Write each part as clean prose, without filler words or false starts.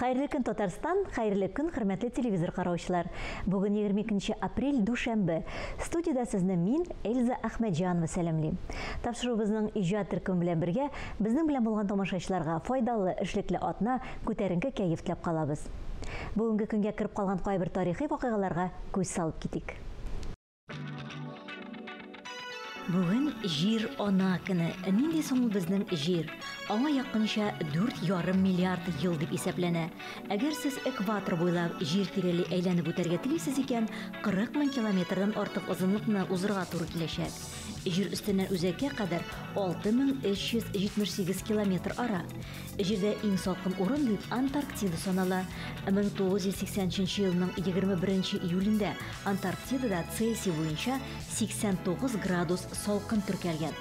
Хайырлы көн Татарстан, хайырлы көн хөрмәтле телевизор караучылар. Бүген 22 апрель душанбе. Студияда сезне мин Эльза Ахмеджанова сәламлыйм. Тапшырубызның иҗат төркеме белән бергә безнең белән булган тамашачыларга файдалы, эшлекле атна, күтәренке кәеф теләп калабыз. Бүгенге көнгә кирип калган кайбер тарихи вакыйгаларга күз салып китик. Бүген җир ана көне. Нинди соң безнең җир? Аңа якынча 4,5 миллиард ел дип исәпләнә. Әгәр сез экватор буйлап җир тирәли әйләнеп үтәргә телисез икән, 40 мең километрдан артык озынлыкны узырга туры киләчәк. Җир өстеннән үзәккә кадәр 6378 километр ара. Җирдә иң салкын урын дип Антарктида санала. 1980 елның 21 июлендә Антарктидада Цельсий буенча 89 градус салкын теркәлгән.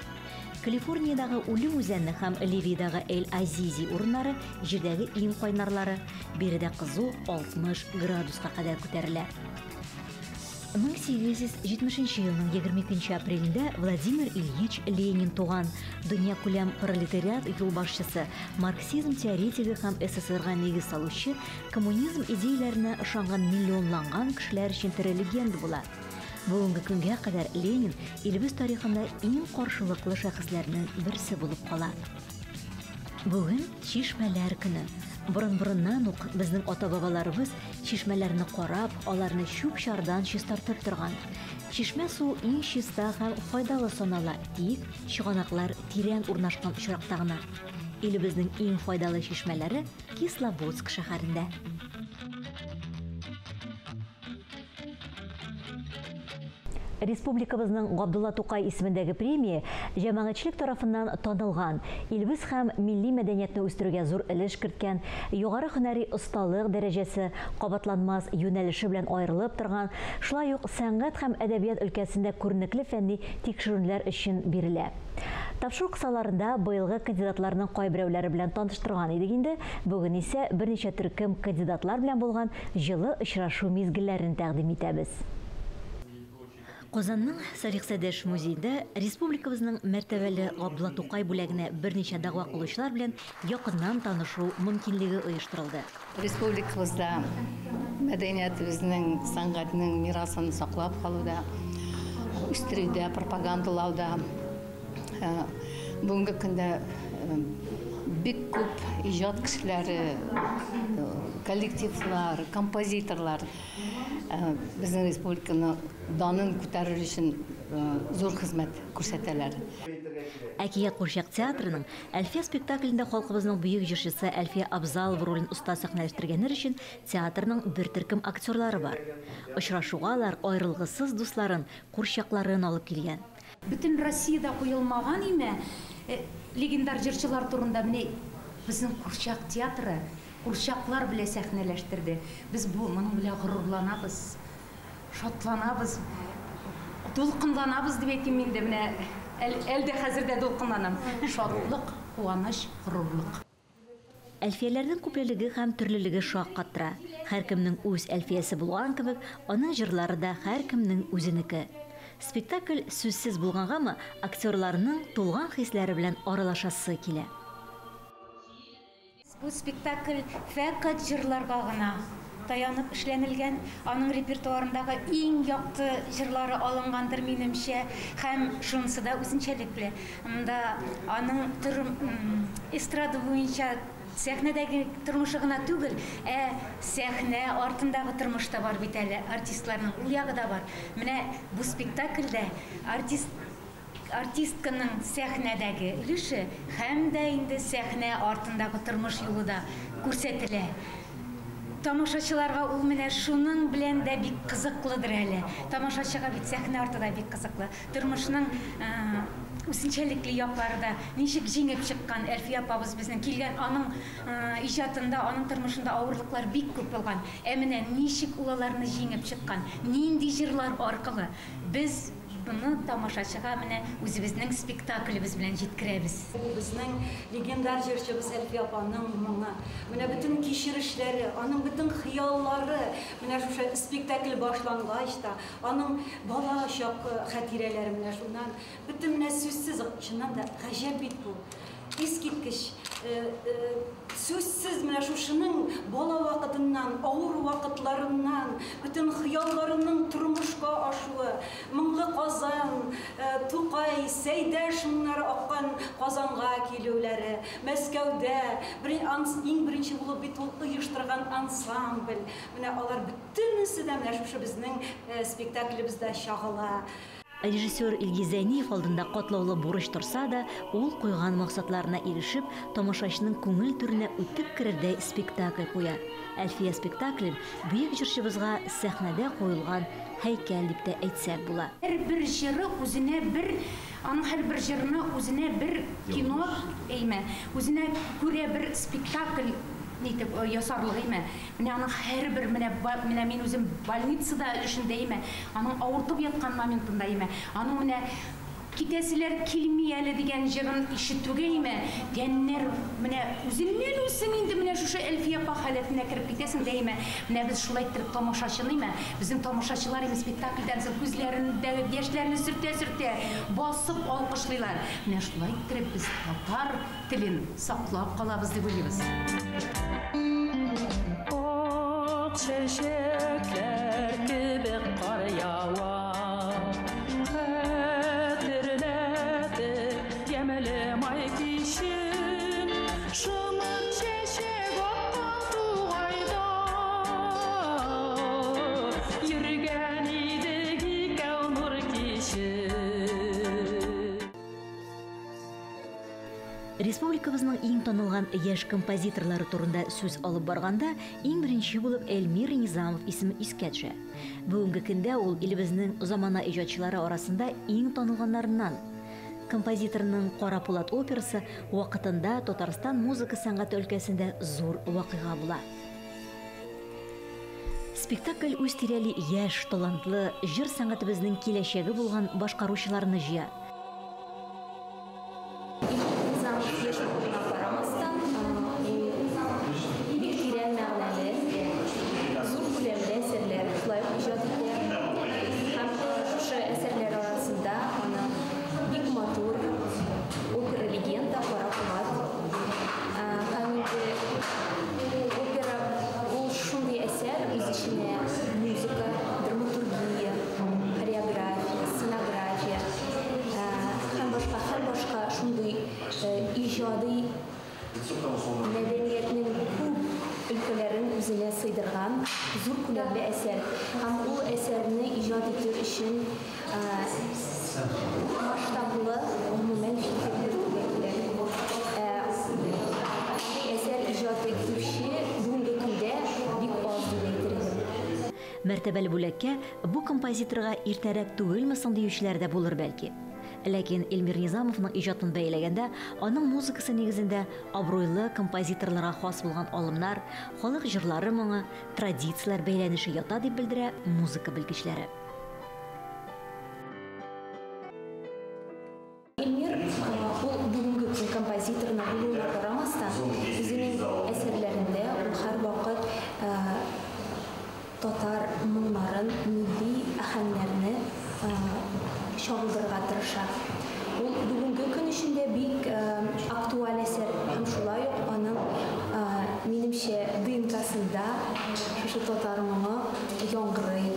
Калифорниядагы Үлем үзәне һәм Ливиядагы Эль-Азизи урыннары җирдәге иң кайнарлары. Биредә кызу 60 градуска кадәр күтәрелә. 1870 елның 22 апрелендә Владимир Ильич Ленин туган. Дөнья күләм пролетариат юлбашчысы, марксизм теоретиги һәм СССРга нигез салучы, коммунизм идеяләренә ышанган миллионланган кешеләр өчен тере легенда була. Бүгенге көнгә кадәр Ленин илебез тарихында иң каршылыклы шәхесләрнең берсе булып кала. Бүген чишмәләр көне. Борын-борыннан ук безнең ата-бабаларыбыз чишмәләрне карап, аларны чүп-чардан чистартып торган. Чишмә су иң чиста һәм файдалы санала, тик чыганаклар тирән урнашкан очракта гына. Илебезнең иң файдалы чишмәләре Кисловодск шәһәрендә. Республикабызның Габдулла Тукай исемендәге премия җәмәгатьчелек тарафыннан танылган, илебез һәм милли мәдәниятне үстерүгә зур өлеш керткән, югары һөнәри осталык дәрәҗәсе, кабатланмас юнәлеше белән аерылып торган, шулай ук сәнгать һәм әдәбият өлкәсендә күренекле фәнни тикшерүләр өчен бирелә. Тапшыру кысаларында быелгы кандидатларның кайберәүләре белән таныштырган идек инде. Бүген исә берничә төркем кандидатлар белән булган җылы очрашу мизгелләрен тәкъдим итәбез. Казанның Сарихсәдәш музейында республикабызның мәртәбәле Габдулла Тукай бүләгенә берничә дәгъва кылучылар белән якыннан танышу мөмкинлеге оештырылды. Республикабызда мәдәниятебезнең, сәнгатьнең мирасын саклап калуда, үстерүдә, пропагандалауда бүгенге көндә бик күп иҗат кешеләре, коллективлар, композиторлар безнең республиканы данын күтәрер өчен зур хезмәт күрсәтәләр. Әкият Курчак театрының Әлфия спектаклендә халкыбызның бөек җырчысы Әлфия Абзалова ролен оста сәхнәләштергәннәр өчен театрның бер төркем актерлары бар. Очрашуга алар аерылгысыз дусларын, курчакларын алып килгән. Бүтән Россиядә куелмаган име легендар җырчылар турында менә безнең Курчак театры курчаклар белән сәхнәләштерде. Без бу моның белән горурланабыз, шатланабыз, дулкынланабыз дип әйтим инде менә әлдә хәзердә дулкынланам. Шатлык, куаныч, горурлык. Әлфияләрнең күплелеге һәм төрлелеге шаккатыра. Һәркемнең үз әлфиясе булган кебек, аның җырлары да һәркемнең үзенеке. Спектакль сүзсез булгангамы, актерларның тулган хисләре белән аралашасы килә. Бу спектакль фәкать җырларга гына таянып эшләнелгән, аның репертуарындагы иң якты җырлары алынгандыр минемчә, һәм шунысы да үзенчәлекле. Монда аның эстрада буенча сәхнәдәге тормышы гына түгел, сәхнә артындагы тормыш та бар бит әле, артистларның ул ягы да бар. Менә бу спектакльдә артистканың сәхнәдәге өлеше һәм дә инде сәхнә артындагы тормыш юлы да күрсәтелә. Тамашачыларга ул менә шуның белән дә бик кызыклыдыр әле. Тамашачыга бит сәхнә артында бик кызыклы. Тормышның үзенчәлекле яклары да ничек җиңеп чыккан Әлфия апабыз безнең килгән аның иҗатында, аның тормышында авырлыклар бик күп булган. Менә ничек ул аларны җиңеп чыккан, нинди җырлар аркылы без буны тамашачыга менә үзебезнең спектаклебез белән җиткерәбез. Безнең легендар җырчыбыз Әлфия апаның моңы, менә бөтен кичерешләре, аның бөтен хыяллары, менә шушы спектакль башлангач та, аның бала чак хатирәләре менә шуннан бөтен сүзсез чыннан да гаҗәп бит бу. Искиткеч Сүзсіз менә шушының бала вакытыннан, авыр вакытларыннан, бүтән хыялларының тормышка ашуы, Моңлы Казан, Тукай, Сәйдәш шуннары аккан Казанга килүләре, Мәскәүдә иң беренче булып бит ул оештырган ансамбль. Менә алар бөтенесе дә менә шушы безнең спектаклебездә чагыла. Режиссер Илгиз Зәйниев алдында катлаулы бурыч торса да, ул куйган максатларына ирешеп, тамашачының күңел түренә үтеп керердәй спектакль куя. Әлфия спектаклен бөек җырчыбызга сәхнәдә куелган һәйкәл дип тә әйтсәк була. Һәр җыры үзенә аның һәр җырына үзенә кино үзенә күрә спектакль нитеп ясарлыгы менә аның һәрбер менә мин үзем больницада эшендә аның авыртып яткан моментында аның менә китәселәр килми әле дигән җырын ишетүгә тәннәр менә үзеннән үсен инде менә шушы Әлфия апа халәтенә кереп китәсең дә менә без шулай итеп тамашачыны безнең тамашачылар спектакльдән соң күзләрендәге яшьләрне сөртә басып алкышлыйлар. Менә шулай итеп без татар телен саклап калабыз дип уйлыйбыз. Çeşekler gibi kar yağar, Kadirnedir yemelim ay kişim, Şımır çeşek ottan tuğayda, Yürgen idegi kavnur kişim. Республикабызның иң танылган яшь композиторлары турында сүз алып барганда, иң беренче булып Эльмир Низамов исеме искә төшә. Бүгенге көндә ул илебезнең замана иҗатчылары арасында иң танылганнарыннан. Композиторның Кара Пулат операсы вакытында Татарстан музыка сәнгате өлкәсендә зур вакыйга була. Спектакль үз тирәли яшь, талантлы, җыр сәнгатебезнең киләчәге булган башкаручыларны җыя. Музыка, драматургия, хореография, сценография, башка шундый ижади мәдәниятнең күп өлкәләрен үзенә сыйдырган зур күләмле әсәр. Һәм ул әсәрне иҗат итү өчен масштаблы гомумән әсәр иҗат итүче бүгенге көндә бик аз дип әйтергә. Мәртәбәле бүләккә бу композиторга иртәрәк түгелме соң диючеләр дә булыр бәлки. Ләкин Эльмир Низамовның иҗатын бәйләгәндә, аның музыкасы нигезендә абруйлы композиторларга хас булган алымнар, халык җырлары моңы, традицияләр бәйләнеше ята дип белдерә музыка белгечләре. Эльмир ул бүгенге композиторның булуына карамастан, үзенең әсәрләрендә ул һәрвакыт татар моңнарын, милли аһәңнәрне чагылдырырга тырыша. Ул бүгенге көн эчендә бик актуаль әсәр һәм шулай ук аның минемчә ДНК-сында шушы татар моңы яңгырый.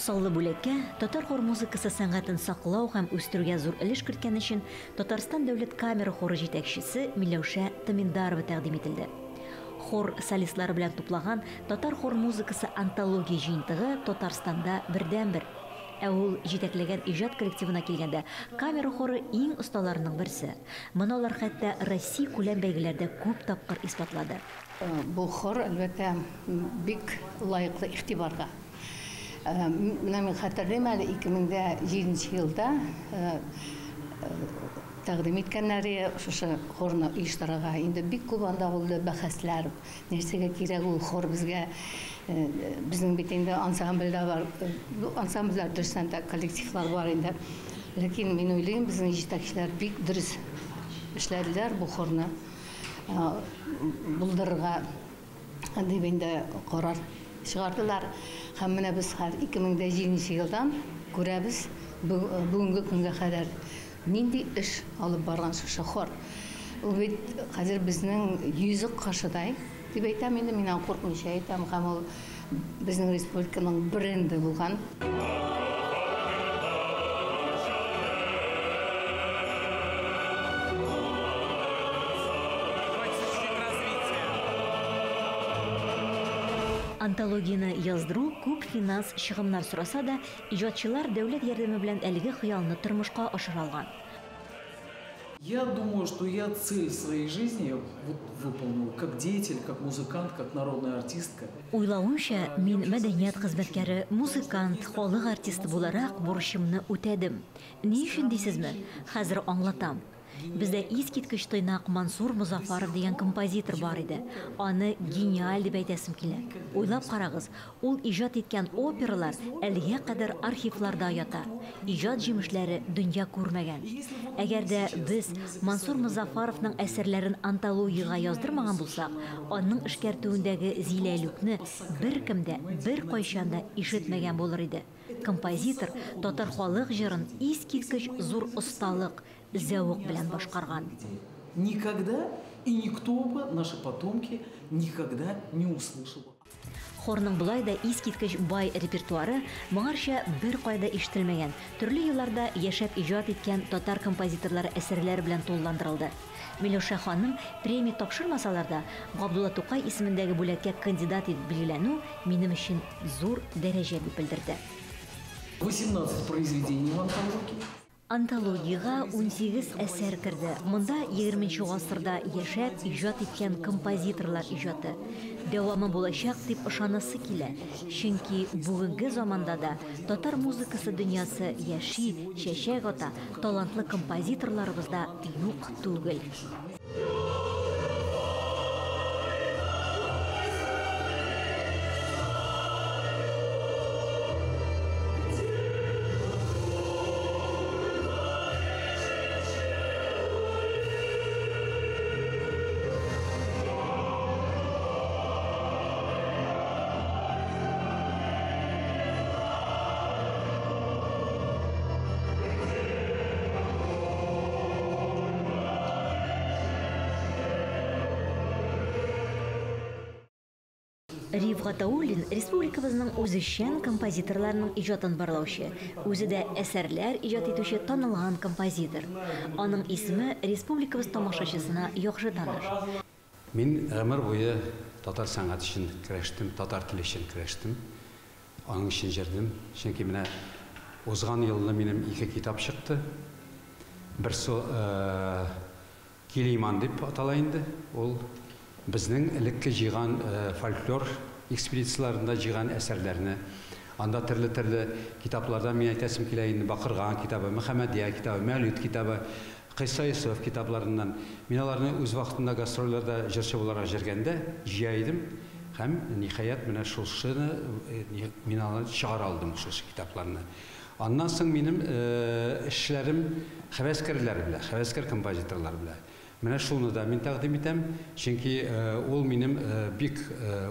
Саллы бүләккә татар хор музыкасы сәнгатен саклау һәм үстерүгә зур өлеш керткән өчен Татарстан дәүләт камера хоры җитәкчесе Миләүшә Тәминдарова тәкъдим ителде. хор солистлары белән туплаган татар хор музыкасы антология җыентыгы Татарстанда бердән-бер. Ә ул җитәкләгән иҗат коллективына килгәндә камера хоры иң осталарының берсе. Моны алар хәтта Россия күләм бәйгеләрдә күп тапкыр исбатлады. Бу хор әлбәттә бик лайыклы игътибарга. Менә мин хәтерләйм әле 2007 елда тәкъдим иткәннәре шушы хорны оештырырга инде бик күп анда булды бәхәсләр. Нәрсәгә кирәк ул хор безгә? Безнең бит инде ансамбльдә бар. Бу ансамбльләр дөрестән дә коллективлар бар инде. Ләкин мин уйлыйм, безнең җитәкчеләр бик дөрес эшләделәр бу хорны булдырырга дип инде карар чыгардылар. Һәм менә без 2007 елдан күрәбез бүгенге көнгә кадәр нинди эш алып барган шушы хор. Ул бит хәзер безнең йөзек кашыдай дип әйтәм инде, мин куркмыйча әйтәм, һәм ул безнең республиканың бренды булган. Антологияны яздыру күп финанс чыгымнар сораса да, иҗатчылар дәүләт ярдәме белән әлеге хыялны тормышка ашыра алган. Я думаю, что я цель своей жизни выполнил как деятель, как музыкант, как народная артистка. Уйлавымча, мин мәдәният хезмәткәре, музыкант, халык артисты буларак бурычымны үтәдем. Ни өчен дисезме? Хәзер аңлатам. Бездә искиткеч тыйнак Мансур Музафаров дигән композитор бар иде. Аны гениаль дип әйтәсем килә. Уйлап карагыз, ул иҗат иткән опералар әлегә кадәр архивларда ята. Иҗат җимешләре дөнья күрмәгән. Әгәр дә без Мансур Музафаровның әсәрләрен антологиягә яздырмаган булсак, аның эшкәртүендәге зиләлүкне беркем дә беркайчан да ишетмәгән булыр иде. Композитор татар халык җырын искиткеч зур осталык, зәвык белән башкарган. Никогда и никто бы, наши потомки, никогда не услышал. Хорның булай да искиткеч бай репертуары моңарча бер кайда ишетелмәгән, төрле елларда яшәп иҗат иткән татар композиторлары әсәрләре белән тулыландырылды. Миләүшә ханым премия тапшырмасалар да, Габдулла Тукай исемендәге бүләккә кандидат итеп билгеләнү минем өчен зур дәрәҗә дип белдерде. 18 произведений в антологии. Антологиягә 18 әсәр керде. Монда 20-нче гасырда яшәп иҗат иткән композиторлар иҗаты. Дәвамы булачак дип ышанасы килә. Чөнки бүгенге заманда да татар музыкасы дөньясы яши, чәчәк ата, талантлы композиторларыбызда юк түгел. Риф Гатауллин республикабызның үзешчән композиторларының иҗатын барлаучы, үзе дә әсәрләр иҗат итүче танылган композитор. Аның исеме республикабыз тамашачысына яхшы таныш. Мин гомер буе татар сәнгать өчен көрәштем, татар теле өчен көрәштем. Аның өчен җырдым. Чөнки менә узган елны минем 2 китап чыкты. Берсе Килиман дип атала инде. Ул безнең элекке җыйган фольклор экспедицияларында җыйган әсәрләрне, анда төрле китапларда мин әйтәсем килә инде, Бакырган китабы, Мөхәммәдия китабы, Мәүлид китабы, Кыйса Йосыф китапларыннан мин аларны үз вакытында гастрольләрдә җырчы буларак җырганда җыя идем һәм ниһаять менә шушыны мин аларны чыгара алдым, шушы китапларны. Аннан соң минем эшләрем хәвәскәрләр белән, хәвәскәр композиторлар белән. Менә шуны да мин тәкъдим итәм, чөнки ул минем бик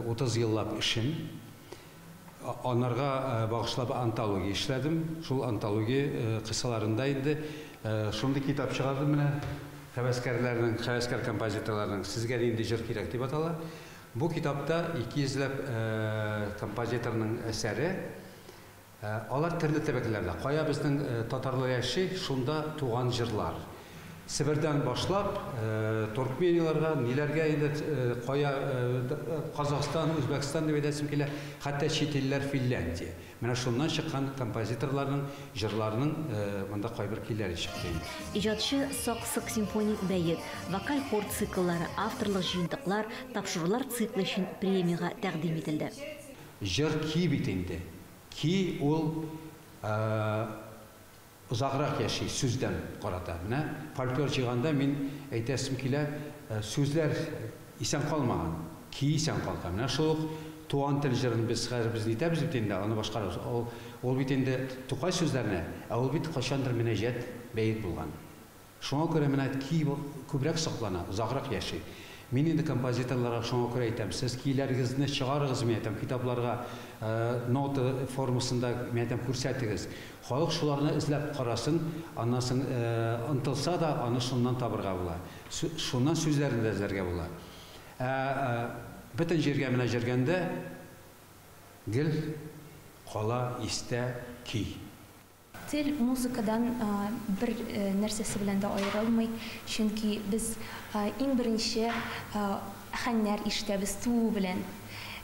30 еллап эшем. Анарга багышлап антология эшләдем. Шул антология кысаларында инде шундый китап чыгардым менә хәвәскәрләрнең, хәвәскәр композиторларның сезгә инде җыр кирәк дип атала. Бу китапта 200 композиторның әсәре. Алар төрле төбәкләрдә. Кая безнең татарлар яши, шунда туган җырлар. Сібірден башлап, Туркменияларға, нелерге енді Қазақстан, Өзбекстан деп әдәсім келе, хатта шетеллер Финляндия. Менә шуннан шыққан композиторларның, жырларының мында қайбір келері шықты. Ижадшы сақ-сық симфоник бәйет, вокаль хор цикллары, авторлық жиынтықлар, тапшырулар циклы үшін премияға тәқдим етілді. Жыр ки битенде. Ки ол ұзағырақ яши, сөзден қарата. Фольклор жиғанда мен әйтәсім келе, сөзлер исән қалмаған, ки исән қалған. Шолық туған тіл жырын біз нетеміз бітенде, оны башқарыз. Ол бітенде тұқай сөздеріне, ол біт қашандыр мінәжет бәйет болған. Шоңа көре мен айт ки көбірек сақлана, ұзағырақ яши. Мен енді композиторларға шоңа көре айтам, сіз кейлеріңізді шығарығыз мен айтам, китапларға нота формасында мен айтам көрсетіңіз. Халық шуларына ізләп қарасын, анасын ұнтылса да, аны шуннан табырға бола. Шуннан сөздерін әзерге бола. Бүтін жерге міне жергенде гіл, қала, исте, ки. Тел музыкадан бір нәрсесі білен де айырылмай, чөнки біз ең бірінші әхәннәр ишетәбез туу белән.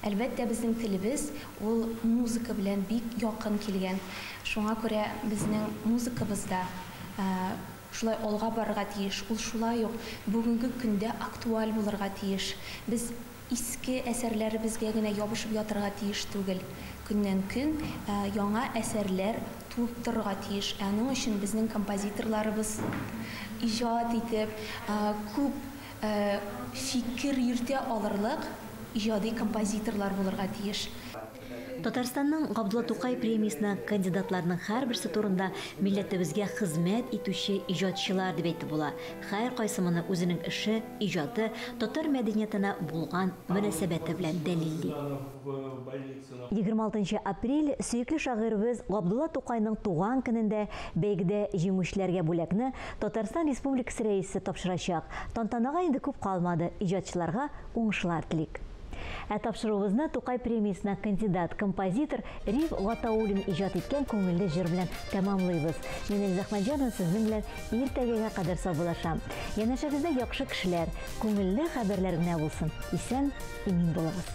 Әлбәттә безнең телебез ул музыка белән бик якын килгән. Шуңа күрә безнең музыкабызда шулай алга барырга тиеш. Ул шулай ук бүгенге көндә актуаль булырга тиеш. Без иске әсәрләребезгә генә ябышып ятырга тиеш түгел. Көннән-көн яңа әсәрләр туып торырга тиеш. Аның өчен безнең композиторларыбыз иҗат итеп, күп фикер йөртә алырлык ижади композиторлар булырга тиеш. Татарстанның Габдулла Тукай премиясына кандидатларның һәрберсе турында милләтебезгә хезмәт итүче иҗатчылар дип әйтеп була. Һәр кайсымны үзенең эше, иҗаты татар мәдәниятенә булган мөнәсәбәте белән дәлилли. 26 апрель сөйкле шагыйрыбыз Габдулла Тукайның туган көнендә бәйгедә җиңүчеләргә бүләкне Татарстан Республикасы рәисе тапшырачак. Тантанага инде күп калмады, иҗатчыларга уңышлар телик. Тапшыруыбызны Тукай премиясына кандидат композитор Риф Гатауллин иҗат иткән күңелле җыр белән тәмамлыйбыз. Мин Эльза Әхмәтҗанова сезнең белән иртәгәгә кадәр саубуллашам. Янәшәбездә яхшы кешеләр, күңелле хәбәрләр генә булсын. Исән, имин булыгыз.